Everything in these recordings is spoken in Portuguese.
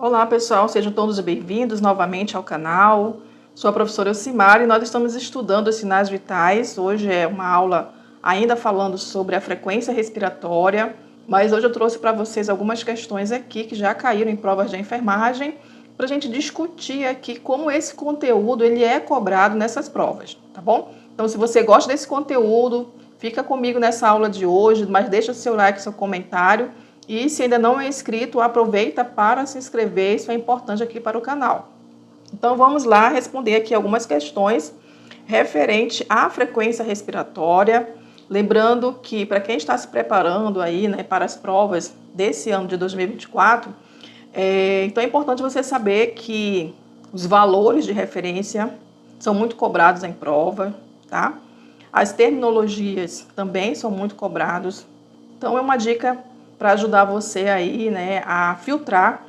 Olá pessoal, sejam todos bem-vindos novamente ao canal. Sou a professora Elcimara e nós estamos estudando os sinais vitais. Hoje é uma aula ainda falando sobre a frequência respiratória, mas hoje eu trouxe para vocês algumas questões aqui que já caíram em provas de enfermagem para a gente discutir aqui como esse conteúdo ele é cobrado nessas provas, tá bom? Então se você gosta desse conteúdo, fica comigo nessa aula de hoje, mas deixa o seu like, seu comentário. E se ainda não é inscrito, aproveita para se inscrever, isso é importante aqui para o canal. Então vamos lá responder aqui algumas questões referente à frequência respiratória. Lembrando que para quem está se preparando aí, né, para as provas desse ano de 2024, então é importante você saber que os valores de referência são muito cobrados em prova, tá? As terminologias também são muito cobrados. Então é uma dica para ajudar você aí, né, a filtrar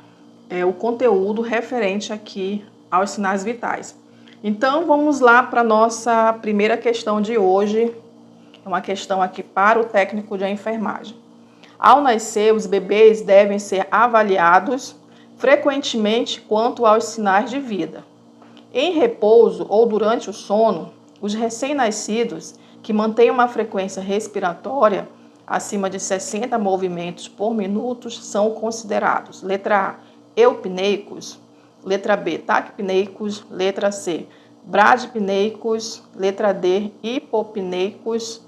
o conteúdo referente aqui aos sinais vitais. Então, vamos lá para a nossa primeira questão de hoje. É uma questão aqui para o técnico de enfermagem. Ao nascer, os bebês devem ser avaliados frequentemente quanto aos sinais de vida. Em repouso ou durante o sono, os recém-nascidos que mantêm uma frequência respiratória acima de 60 movimentos por minuto são considerados: letra A, eupneicos, letra B, taquipneicos, letra C, bradipneicos, letra D, hipopneicos,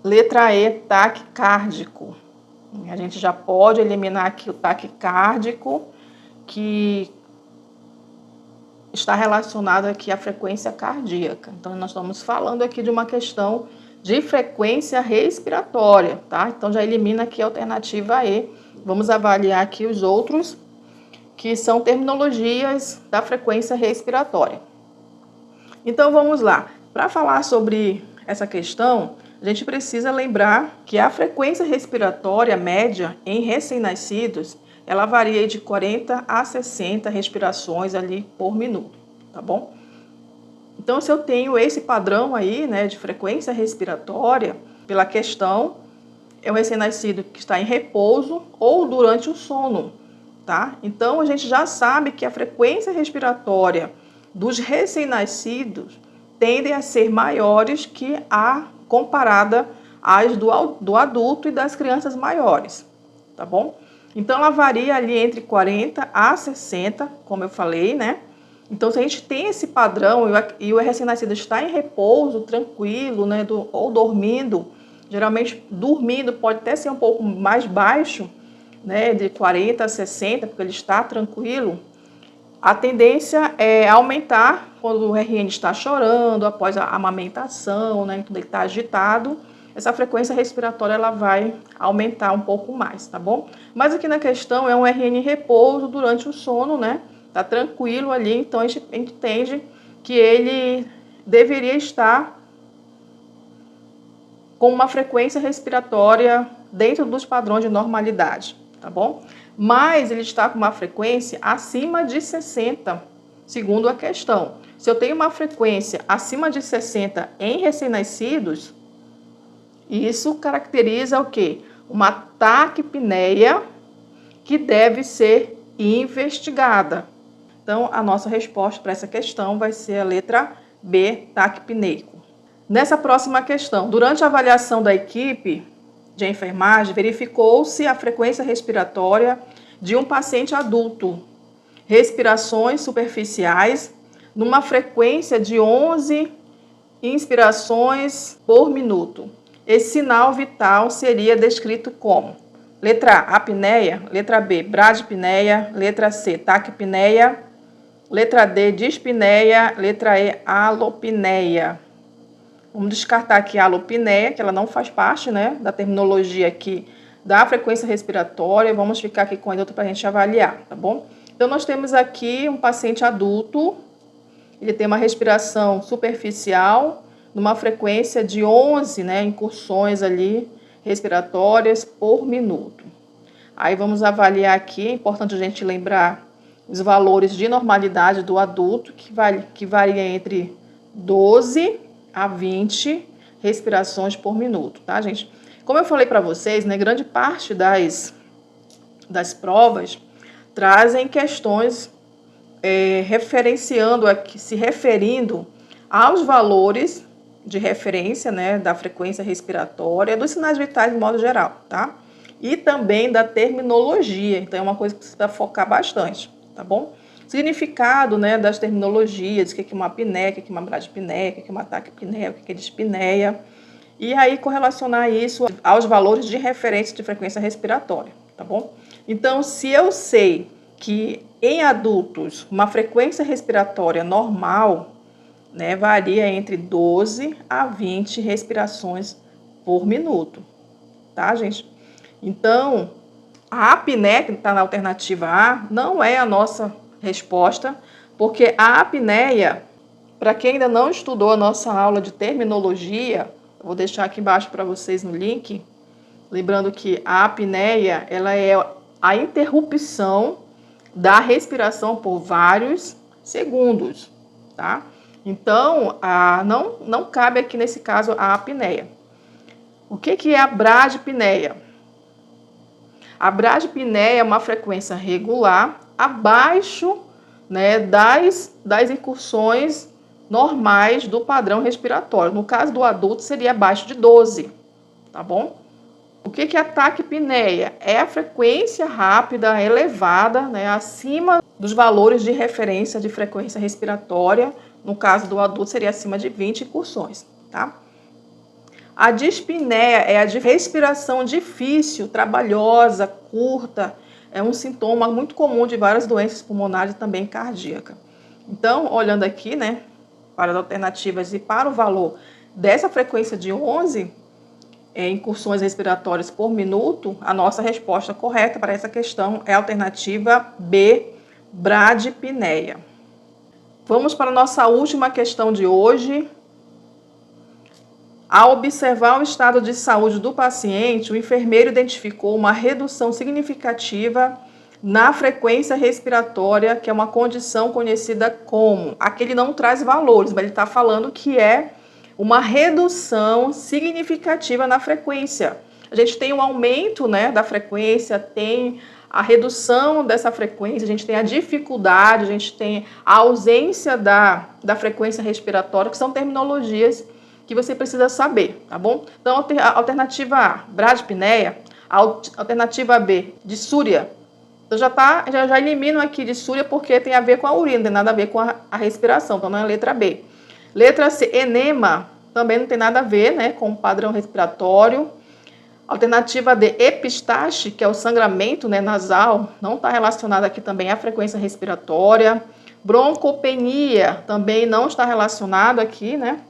letra E, taquicárdico. A gente já pode eliminar aqui o taquicárdico, que está relacionado aqui à frequência cardíaca. Então, nós estamos falando aqui de uma questão de frequência respiratória, tá? Então, já elimina aqui a alternativa E. Vamos avaliar aqui os outros, que são terminologias da frequência respiratória. Então, vamos lá. Para falar sobre essa questão, a gente precisa lembrar que a frequência respiratória média em recém-nascidos, ela varia de 40 a 60 respirações ali por minuto, tá bom? Então, se eu tenho esse padrão aí, né, de frequência respiratória, pela questão, é um recém-nascido que está em repouso ou durante o sono, tá? Então, a gente já sabe que a frequência respiratória dos recém-nascidos tendem a ser maiores que a comparada às do adulto e das crianças maiores, tá bom? Então, ela varia ali entre 40 a 60, como eu falei, né? Então, se a gente tem esse padrão e o recém-nascido está em repouso, tranquilo, né, ou dormindo, geralmente dormindo pode até ser um pouco mais baixo, né, de 40 a 60, porque ele está tranquilo, a tendência é aumentar quando o RN está chorando, após a amamentação, né, quando ele está agitado, essa frequência respiratória ela vai aumentar um pouco mais, tá bom? Mas aqui na questão é um RN em repouso durante o sono, né? Tá tranquilo ali, então a gente entende que ele deveria estar com uma frequência respiratória dentro dos padrões de normalidade, tá bom? Mas ele está com uma frequência acima de 60, segundo a questão. Se eu tenho uma frequência acima de 60 em recém-nascidos, isso caracteriza o quê? Uma taquipneia que deve ser investigada. Então, a nossa resposta para essa questão vai ser a letra B, taquipneico. Nessa próxima questão, durante a avaliação da equipe de enfermagem, verificou-se a frequência respiratória de um paciente adulto. Respirações superficiais numa frequência de 11 inspirações por minuto. Esse sinal vital seria descrito como: letra A, apneia, letra B, bradipneia, letra C, taquipneia, letra D, dispneia, letra E, alopneia. Vamos descartar aqui a alopneia, que ela não faz parte, né, da terminologia aqui da frequência respiratória. Vamos ficar aqui com a outra para a gente avaliar, tá bom? Então, nós temos aqui um paciente adulto, ele tem uma respiração superficial, numa frequência de 11, né, incursões ali respiratórias por minuto. Aí vamos avaliar aqui, é importante a gente lembrar os valores de normalidade do adulto, que varia entre 12 a 20 respirações por minuto, tá, gente? Como eu falei para vocês, né, grande parte das provas trazem questões se referindo aos valores de referência, né, da frequência respiratória, dos sinais vitais de modo geral, tá? E também da terminologia, então é uma coisa que precisa focar bastante, tá bom? Significado, né, das terminologias, o que é uma apneia, o que é uma bradiapneia, o que é uma taquipneia, o que é dispneia, e aí correlacionar isso aos valores de referência de frequência respiratória, tá bom? Então, se eu sei que em adultos uma frequência respiratória normal, né, varia entre 12 a 20 respirações por minuto, tá, gente? Então, a apneia, que está na alternativa A, não é a nossa resposta, porque a apneia, para quem ainda não estudou a nossa aula de terminologia, eu vou deixar aqui embaixo para vocês no link, lembrando que a apneia, ela é a interrupção da respiração por vários segundos, tá? Então, não cabe aqui nesse caso a apneia. O que é a bradiapneia? A bradiapneia é uma frequência regular abaixo, né, das incursões normais do padrão respiratório. No caso do adulto, seria abaixo de 12, tá bom? O que é a taquipneia? É a frequência rápida elevada, né, acima dos valores de referência de frequência respiratória. No caso do adulto, seria acima de 20 incursões, tá? A dispneia é a de respiração difícil, trabalhosa, curta. É um sintoma muito comum de várias doenças pulmonares e também cardíaca. Então, olhando aqui, né, para as alternativas e para o valor dessa frequência de 11 incursões respiratórias por minuto, a nossa resposta correta para essa questão é a alternativa B, bradiapneia. Vamos para a nossa última questão de hoje. Ao observar o estado de saúde do paciente, o enfermeiro identificou uma redução significativa na frequência respiratória, que é uma condição conhecida como... Aqui ele não traz valores, mas ele está falando que é uma redução significativa na frequência. A gente tem um aumento, né, da frequência, tem a redução dessa frequência, a gente tem a dificuldade, a gente tem a ausência da frequência respiratória, que são terminologias que você precisa saber, tá bom? Então, a alternativa A, bradiapneia, a alternativa B, dissúria. Então, já elimino aqui dissúria porque tem a ver com a urina, não tem nada a ver com a respiração, então não é a letra B. Letra C, enema, também não tem nada a ver, né, com o padrão respiratório. Alternativa D, epistaxe, que é o sangramento, né, nasal, não está relacionado aqui também à frequência respiratória. Broncopenia também não está relacionado aqui, né,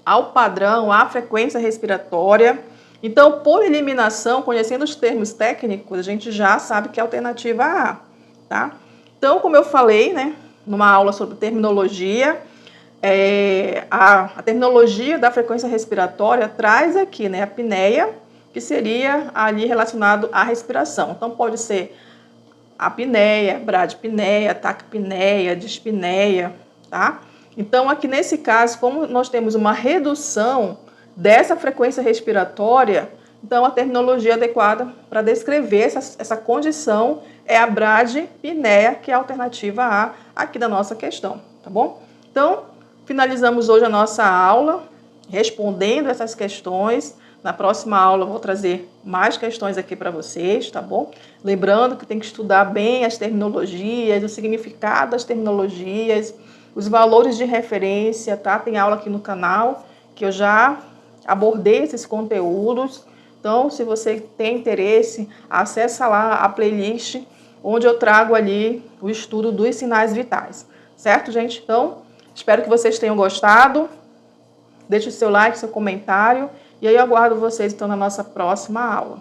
ao padrão, à frequência respiratória. Então, por eliminação, conhecendo os termos técnicos, a gente já sabe que é a alternativa A, tá? Então, como eu falei, né, numa aula sobre terminologia, a terminologia da frequência respiratória traz aqui, né, a apneia, que seria ali relacionado à respiração. Então, pode ser apneia, bradiapneia, taquipneia, dispneia, tá? Então, aqui nesse caso, como nós temos uma redução dessa frequência respiratória, então a terminologia adequada para descrever essa condição é a bradiapneia, que é a alternativa A aqui da nossa questão, tá bom? Então, finalizamos hoje a nossa aula respondendo essas questões. Na próxima aula eu vou trazer mais questões aqui para vocês, tá bom? Lembrando que tem que estudar bem as terminologias, o significado das terminologias, os valores de referência, tá? Tem aula aqui no canal que eu já abordei esses conteúdos. Então, se você tem interesse, acessa lá a playlist onde eu trago ali o estudo dos sinais vitais. Certo, gente? Então, espero que vocês tenham gostado. Deixe o seu like, seu comentário. E aí eu aguardo vocês então na nossa próxima aula.